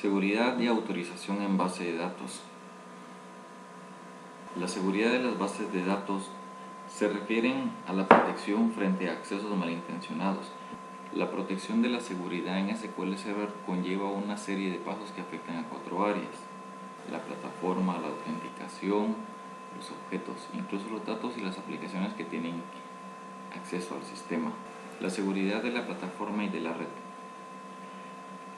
Seguridad y autorización en base de datos. La seguridad de las bases de datos se refieren a la protección frente a accesos malintencionados. La protección de la seguridad en SQL Server conlleva una serie de pasos que afectan a 4 áreas: la plataforma, la autenticación, los objetos, incluso los datos y las aplicaciones que tienen acceso al sistema. La seguridad de la plataforma y de la red.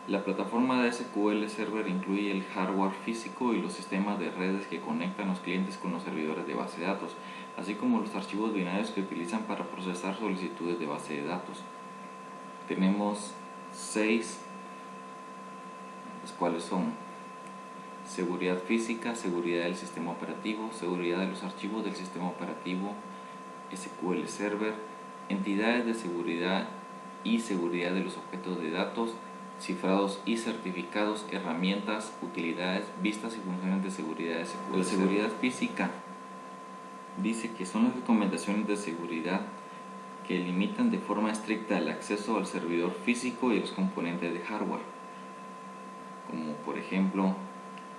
La plataforma de SQL Server incluye el hardware físico y los sistemas de redes que conectan los clientes con los servidores de base de datos, así como los archivos binarios que utilizan para procesar solicitudes de base de datos. Tenemos 6, las cuales son seguridad física, seguridad del sistema operativo, seguridad de los archivos del sistema operativo, SQL Server, entidades de seguridad y seguridad de los objetos de datos, cifrados y certificados, herramientas, utilidades, vistas y funciones de seguridad de SQL. La seguridad física dice que son las recomendaciones de seguridad que limitan de forma estricta el acceso al servidor físico y los componentes de hardware, como por ejemplo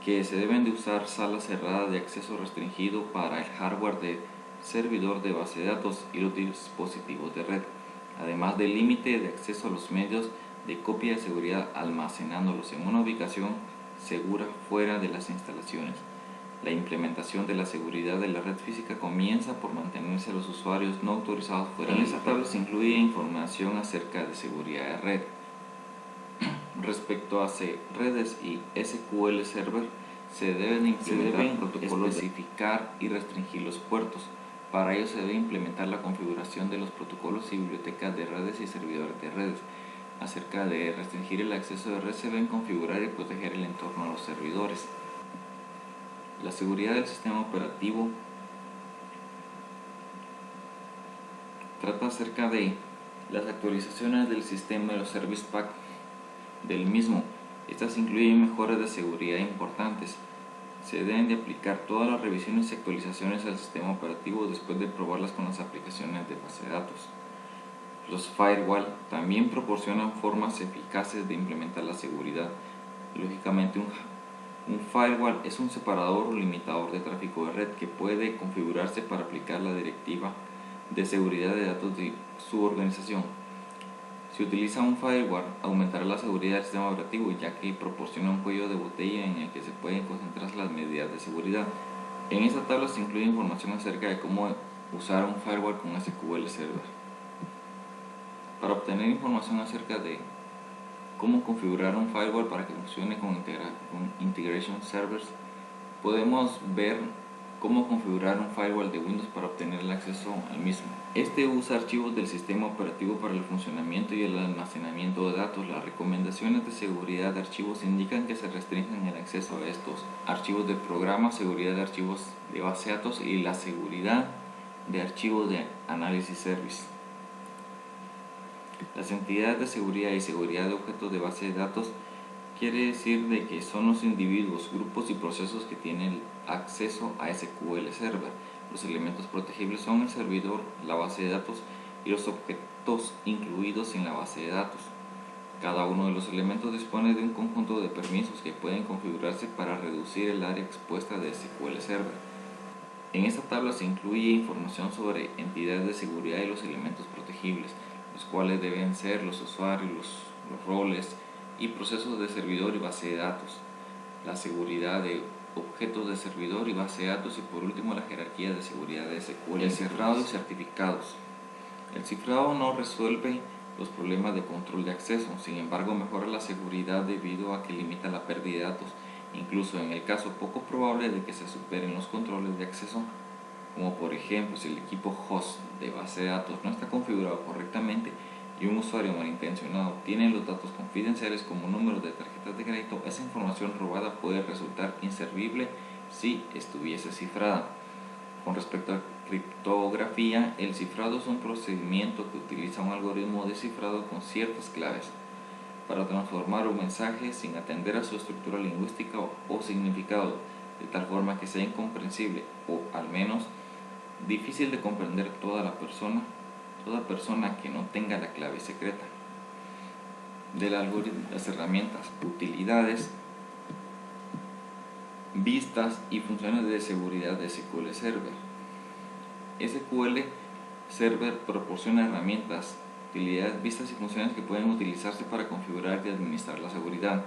que se deben de usar salas cerradas de acceso restringido para el hardware de servidor de base de datos y los dispositivos de red, además del límite de acceso a los medios de copia de seguridad almacenándolos en una ubicación segura fuera de las instalaciones. La implementación de la seguridad de la red física comienza por mantenerse a los usuarios no autorizados fuera de la red. En esta tabla se incluye información acerca de seguridad de red. Respecto a redes y SQL Server, se deben implementar protocolos, especificar y restringir los puertos. Para ello se debe implementar la configuración de los protocolos y bibliotecas de redes y servidores de redes. Acerca de restringir el acceso de red, se deben configurar y proteger el entorno a los servidores. La seguridad del sistema operativo trata acerca de las actualizaciones del sistema y los service pack del mismo. Estas incluyen mejoras de seguridad importantes. Se deben de aplicar todas las revisiones y actualizaciones al sistema operativo después de probarlas con las aplicaciones de base de datos. Los firewall también proporcionan formas eficaces de implementar la seguridad. Lógicamente, un firewall es un separador o limitador de tráfico de red que puede configurarse para aplicar la directiva de seguridad de datos de su organización. Si utiliza un firewall, aumentará la seguridad del sistema operativo, ya que proporciona un cuello de botella en el que se pueden concentrar las medidas de seguridad. En esta tabla se incluye información acerca de cómo usar un firewall con SQL Server. Para obtener información acerca de cómo configurar un firewall para que funcione con Integration Servers, podemos ver cómo configurar un firewall de Windows para obtener el acceso al mismo. Este usa archivos del sistema operativo para el funcionamiento y el almacenamiento de datos. Las recomendaciones de seguridad de archivos indican que se restringen el acceso a estos archivos de programa, seguridad de archivos de base de datos y la seguridad de archivos de análisis service. Las entidades de seguridad y seguridad de objetos de base de datos quiere decir de que son los individuos, grupos y procesos que tienen acceso a SQL Server. Los elementos protegibles son el servidor, la base de datos y los objetos incluidos en la base de datos. Cada uno de los elementos dispone de un conjunto de permisos que pueden configurarse para reducir el área expuesta de SQL Server. En esta tabla se incluye información sobre entidades de seguridad y los elementos protegibles, los cuales deben ser los usuarios, los roles y procesos de servidor y base de datos, la seguridad de objetos de servidor y base de datos y por último la jerarquía de seguridad de SQL. El cifrado y certificados. El cifrado no resuelve los problemas de control de acceso, sin embargo mejora la seguridad debido a que limita la pérdida de datos, incluso en el caso poco probable de que se superen los controles de acceso, como por ejemplo si el equipo host de base de datos no está configurado correctamente y un usuario malintencionado tiene los datos confidenciales como números de tarjetas de crédito. Esa información robada puede resultar inservible si estuviese cifrada. Con respecto a criptografía, el cifrado es un procedimiento que utiliza un algoritmo de cifrado con ciertas claves para transformar un mensaje sin atender a su estructura lingüística o significado, de tal forma que sea incomprensible o al menos difícil de comprender toda persona que no tenga la clave secreta. Del algoritmo, las herramientas, utilidades vistas y funciones de seguridad de SQL Server. SQL Server proporciona herramientas, utilidades, vistas y funciones que pueden utilizarse para configurar y administrar la seguridad.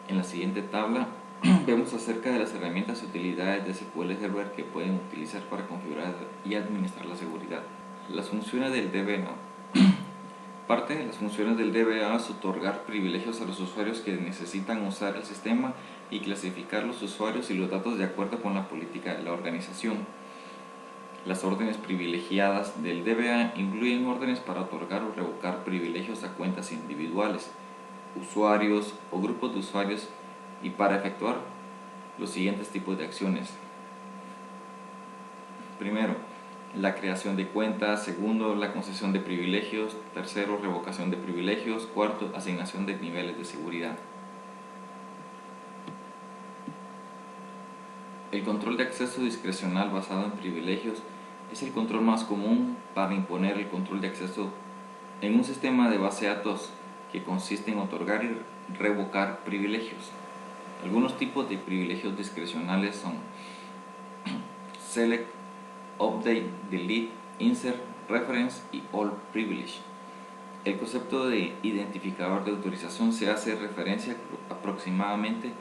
En la siguiente tabla vemos acerca de las herramientas y utilidades de SQL Server que pueden utilizar para configurar y administrar la seguridad. Las funciones del DBA. Parte de las funciones del DBA es otorgar privilegios a los usuarios que necesitan usar el sistema y clasificar los usuarios y los datos de acuerdo con la política de la organización. Las órdenes privilegiadas del DBA incluyen órdenes para otorgar o revocar privilegios a cuentas individuales, usuarios o grupos de usuarios y para efectuar los siguientes tipos de acciones. Primero, la creación de cuentas. Segundo, la concesión de privilegios. Tercero, revocación de privilegios. Cuarto, asignación de niveles de seguridad. El control de acceso discrecional basado en privilegios es el control más común para imponer el control de acceso en un sistema de base de datos que consiste en otorgar y revocar privilegios. Algunos tipos de privilegios discrecionales son Select, Update, Delete, Insert, Reference y All Privilege. El concepto de identificador de autorización se hace referencia aproximadamente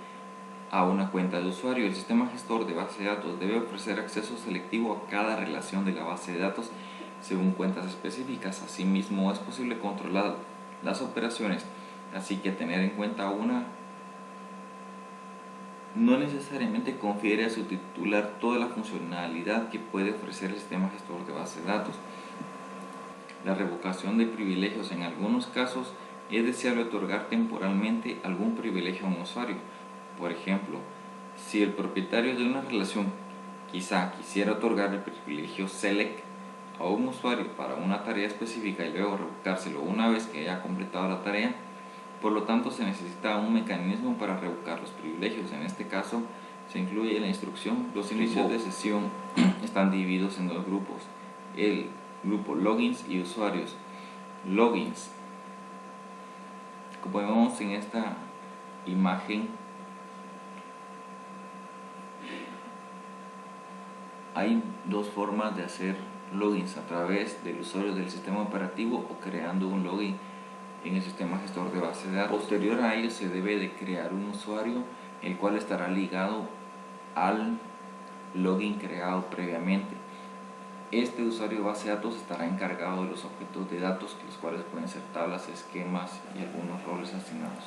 a una cuenta de usuario. El sistema gestor de base de datos debe ofrecer acceso selectivo a cada relación de la base de datos según cuentas específicas. Asimismo, es posible controlar las operaciones, así que tener en cuenta una no necesariamente confiere a su titular toda la funcionalidad que puede ofrecer el sistema gestor de base de datos. La revocación de privilegios. En algunos casos es deseable otorgar temporalmente algún privilegio a un usuario. Por ejemplo, si el propietario de una relación quizá quisiera otorgar el privilegio Select a un usuario para una tarea específica y luego revocárselo una vez que haya completado la tarea, por lo tanto se necesita un mecanismo para revocar los privilegios. En este caso se incluye la instrucción. Los inicios de sesión están divididos en dos grupos: el grupo logins y usuarios. Logins, como vemos en esta imagen, hay dos formas de hacer logins: a través del usuario del sistema operativo o creando un login en el sistema gestor de base de datos. Posterior a ello se debe de crear un usuario, el cual estará ligado al login creado previamente. Este usuario de base de datos estará encargado de los objetos de datos, los cuales pueden ser tablas, esquemas y algunos roles asignados.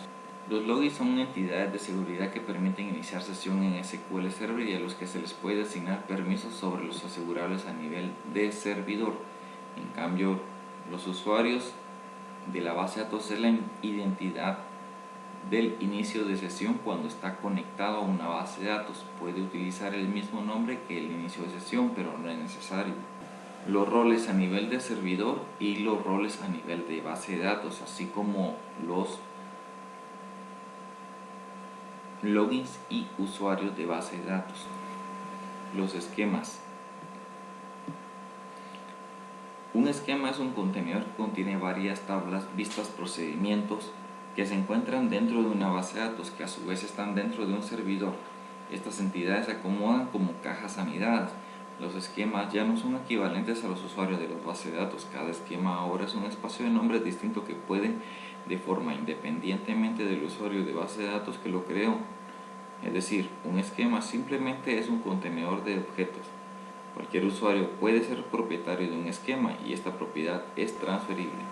Los logins son entidades de seguridad que permiten iniciar sesión en SQL Server y a los que se les puede asignar permisos sobre los asegurables a nivel de servidor. En cambio, los usuarios de la base de datos es la identidad del inicio de sesión cuando está conectado a una base de datos. Puede utilizar el mismo nombre que el inicio de sesión, pero no es necesario. Los roles a nivel de servidor y los roles a nivel de base de datos, así como los logins y usuarios de base de datos. Los esquemas. Un esquema es un contenedor que contiene varias tablas, vistas, procedimientos que se encuentran dentro de una base de datos que a su vez están dentro de un servidor. Estas entidades se acomodan como cajas anidadas. Los esquemas ya no son equivalentes a los usuarios de las bases de datos. Cada esquema ahora es un espacio de nombres distinto que pueden, de forma independientemente del usuario de base de datos que lo creó. Es decir, un esquema simplemente es un contenedor de objetos. Cualquier usuario puede ser propietario de un esquema y esta propiedad es transferible.